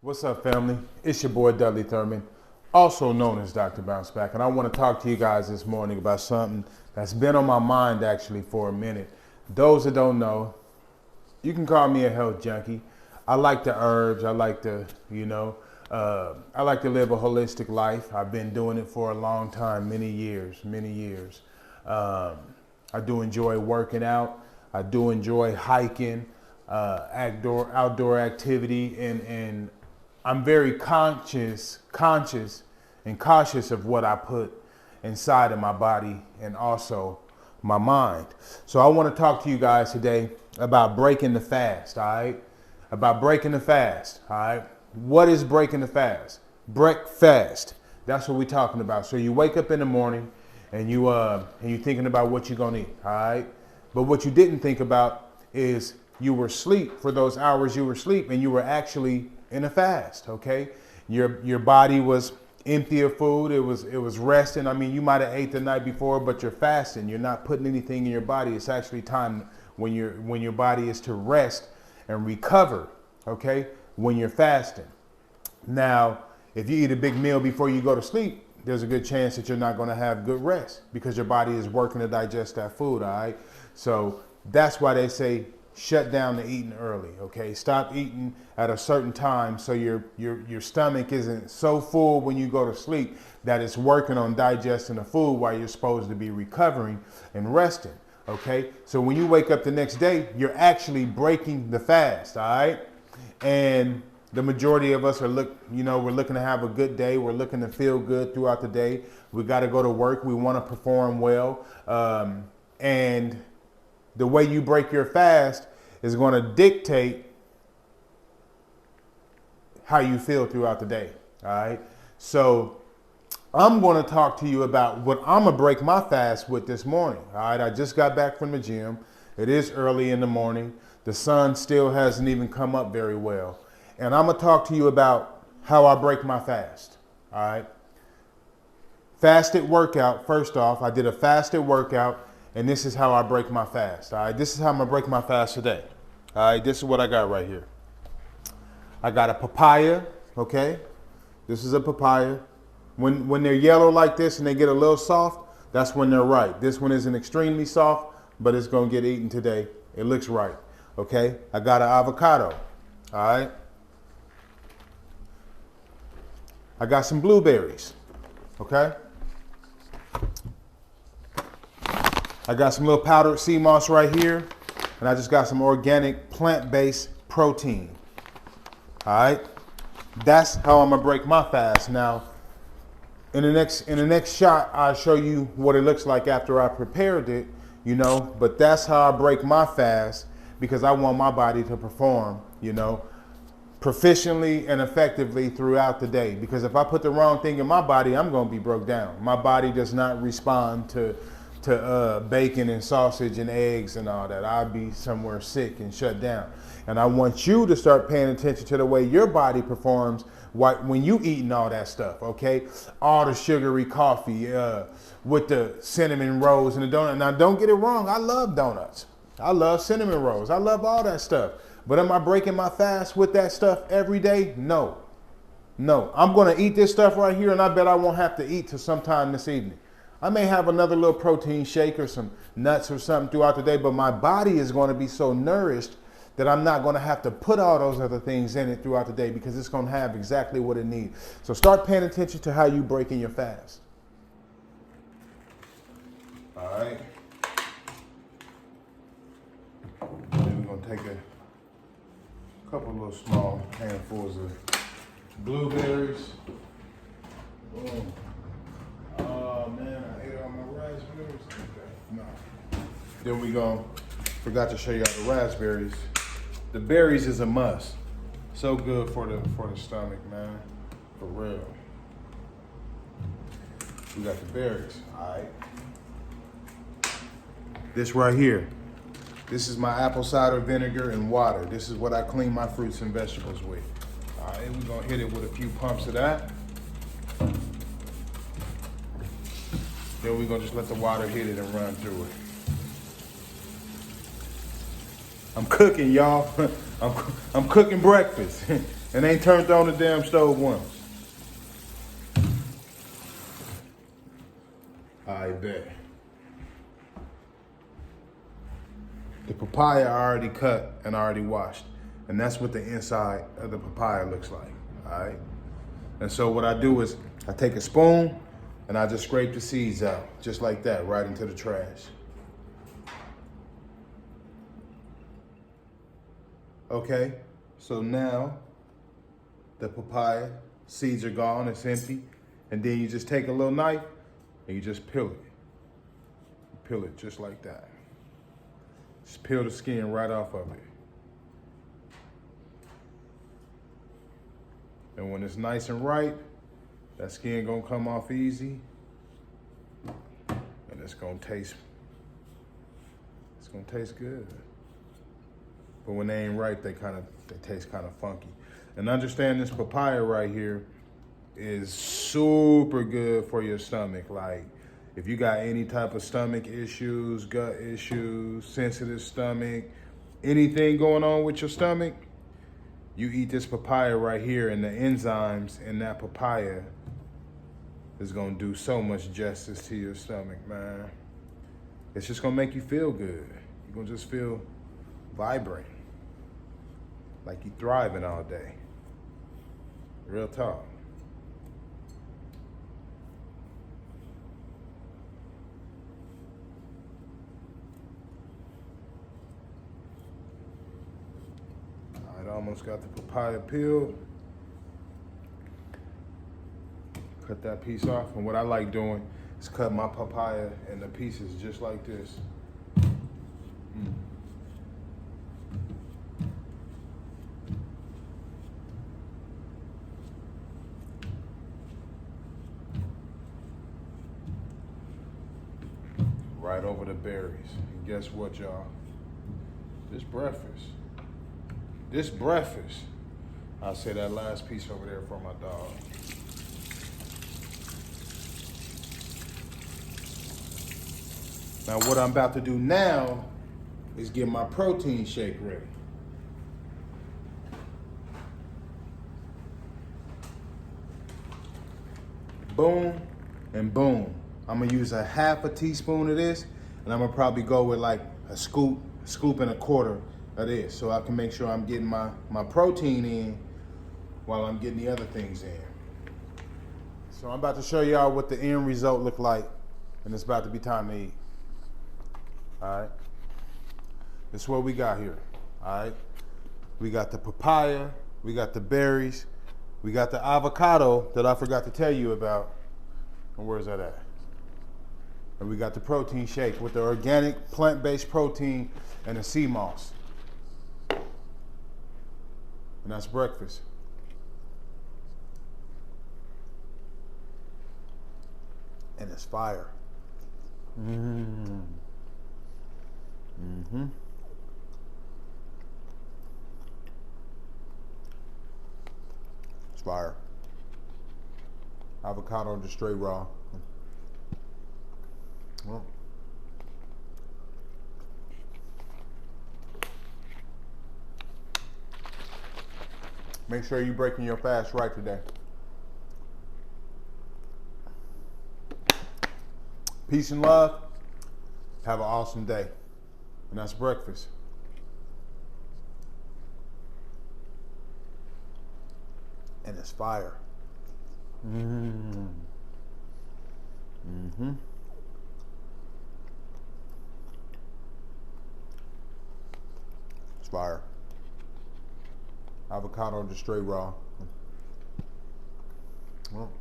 What's up, family? It's your boy Dudley Thurman, also known as Dr. Bounce Back, and I want to talk to you guys this morning about something that's been on my mind actually for a minute. Those that don't know, you can call me a health junkie. I like the herbs. I like to, I like to live a holistic life. I've been doing it for a long time, many years. I do enjoy working out. I do enjoy hiking, outdoor activity, and I'm very conscious and cautious of what I put inside of my body and also my mind. So I want to talk to you guys today about breaking the fast, all right? About breaking the fast, all right? What is breaking the fast? Break fast. That's what we're talking about. So you wake up in the morning and you're thinking about what you're gonna eat, all right? But what you didn't think about is you were asleep for those hours you were asleep, and you were actually in a fast, okay? Your body was empty of food. It was resting. I mean, you might have ate the night before, but you're fasting. You're not putting anything in your body. It's actually time when your body is to rest and recover, okay? When you're fasting. Now, if you eat a big meal before you go to sleep, there's a good chance that you're not going to have good rest because your body is working to digest that food, all right? So that's why they say shut down the eating early, okay? Stop eating at a certain time so your stomach isn't so full when you go to sleep that it's working on digesting the food while you're supposed to be recovering and resting, okay? So when you wake up the next day, you're actually breaking the fast, all right? And the majority of us we're looking to have a good day. We're looking to feel good throughout the day. We got to go to work. We want to perform well. And the way you break your fast is going to dictate how you feel throughout the day. All right. So I'm going to talk to you about what I'm going to break my fast with this morning. All right. I just got back from the gym. It is early in the morning. The sun still hasn't even come up very well. And I'm going to talk to you about how I break my fast. All right. Fasted workout. First off, I did a fasted workout, and this is how I break my fast. All right. This is how I'm going to break my fast today. All right. This is what I got right here. I got a papaya. Okay. This is a papaya. When they're yellow like this and they get a little soft, that's when they're right. This one isn't extremely soft, but it's going to get eaten today. It looks right. Okay. I got an avocado. All right. I got some blueberries, okay? I got some little powdered sea moss right here, and I just got some organic plant-based protein, all right? That's how I'm gonna break my fast. Now, in the next shot, I'll show you what it looks like after I prepared it, but that's how I break my fast because I want my body to perform, proficiently and effectively throughout the day. Because if I put the wrong thing in my body, I'm going to be broke down. My body does not respond to bacon and sausage and eggs and all that. I'd be somewhere sick and shut down. And I want you to start paying attention to the way your body performs when you eating all that stuff, okay? All the sugary coffee with the cinnamon rolls and the donut. Now, don't get it wrong. I love donuts. I love cinnamon rolls. I love all that stuff. But am I breaking my fast with that stuff every day? No. I'm going to eat this stuff right here, and I bet I won't have to eat till sometime this evening. I may have another little protein shake or some nuts or something throughout the day, but my body is going to be so nourished that I'm not going to have to put all those other things in it throughout the day because it's going to have exactly what it needs. So start paying attention to how you breaking your fast. All right. Then we're going to take a couple little small handfuls of blueberries. Boom. Oh man, I ate all my raspberries. No. Then forgot to show you all the raspberries. The berries is a must. So good for the stomach, man. For real. We got the berries, all right. This right here. This is my apple cider vinegar and water. This is what I clean my fruits and vegetables with. All right, we're gonna hit it with a few pumps of that. Then we're gonna just let the water hit it and run through it. I'm cooking, y'all. I'm cooking breakfast. And ain't turned on the damn stove once. I bet. The papaya I already cut and already washed. And that's what the inside of the papaya looks like, all right? And so what I do is I take a spoon and I just scrape the seeds out, just like that, right into the trash. Okay, so now the papaya seeds are gone, it's empty. And then you just take a little knife and you just peel it. Peel it just like that. Just peel the skin right off of it. And when it's nice and ripe, that skin gonna come off easy. And it's gonna taste good. But when they ain't ripe, they taste kind of funky. And understand this papaya right here is super good for your stomach. Like, if you got any type of stomach issues, gut issues, sensitive stomach, anything going on with your stomach, you eat this papaya right here, and the enzymes in that papaya is gonna do so much justice to your stomach, man. It's just gonna make you feel good. You're gonna just feel vibrant, like you thriving all day. Real talk. I almost got the papaya peeled. Cut that piece off. And what I like doing is cut my papaya into pieces just like this. Right over the berries. And guess what, y'all? This breakfast, I'll say that last piece over there for my dog. Now what I'm about to do now is get my protein shake ready. Boom and boom. I'm gonna use a half a teaspoon of this, and I'm gonna probably go with like a scoop and a quarter of this, so I can make sure I'm getting my protein in while I'm getting the other things in. So I'm about to show y'all what the end result look like, and it's about to be time to eat. All right, this is what we got here. All right, we got the papaya, we got the berries, we got the avocado that I forgot to tell you about. And where's that at? And we got the protein shake with the organic plant-based protein and the sea moss. And that's breakfast. And it's fire. It's fire. Avocado just straight raw. Well, make sure you're breaking your fast right today. Peace and love. Have an awesome day. And that's breakfast. And it's fire. It's fire. Avocado just straight raw. Well,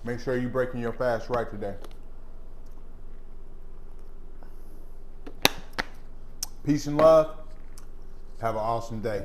make sure you're breaking your fast right today. Peace and love. Have an awesome day.